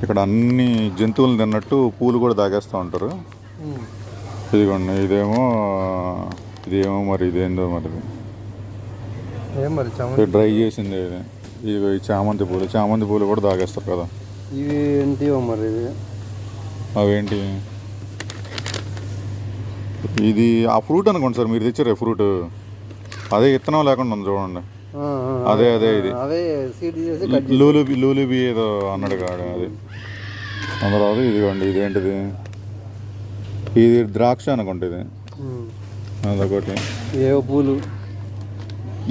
ఇక్కడ అన్ని జంతువులు తిన్నట్టు పూలు కూడా తాగేస్తూ ఉంటారు. ఇదిగోండి ఇదేమో మరి ఇదేందో మరి డ్రై చేసింది ఇది. ఇది చామంతి పూలు కూడా తాగేస్తారు కదా. ఇవి ఏంటివో మరి అవేంటి? ఇది ఆ ఫ్రూట్ అనుకోండి సార్, మీరు తెచ్చారు ఫ్రూట్, అదే ఇత్తనం లేకుండా ఉంది చూడండి. అదే ఇది లూలుబీ ఏదో అన్నాడు కాడు అది. అందులో ఇదిగోండి ఇదేంటిది, ఇది ద్రాక్ష అనుకోండి. ఇది అదొకటి. ఏవో పూలు,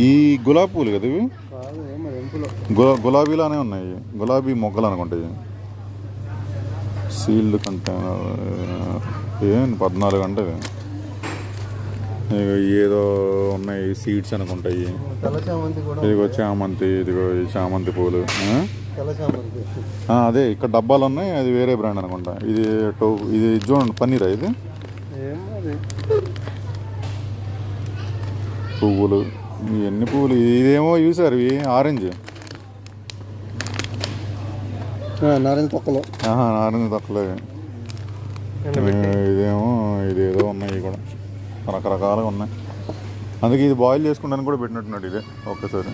ఈ గులాబీ పూలు కదా ఇవి, గులాబీలానే ఉన్నాయి. గులాబీ మొగ్గలు అనుకుంటాయి. సీల్డ్ కంటైనర్ ఏం 14 అంటే ఏదో ఉన్నాయి, సీడ్స్ అనుకుంటాయి. ఇదిగో చామంతి, ఇదిగో చామంతి పూలు. అదే ఇక్కడ డబ్బాలు ఉన్నాయి, అది వేరే బ్రాండ్ అనుకుంటా. ఇది చూడండి పన్నీరా ఇది. పువ్వులు, ఎన్ని పువ్వులు. ఇదేమో చూసారు ఇవి ఆరెంజ్, నారింజ తొక్కలు. నారింజ తొక్కలే. ఇదేమో ఇదేదో ఉన్నాయి కూడా, రకరకాలుగా ఉన్నాయి. అందుకే ఇది బాయిల్ చేసుకుంటానికి కూడా పెట్టినట్టున్నాడు ఇదే ఒక్కసారి.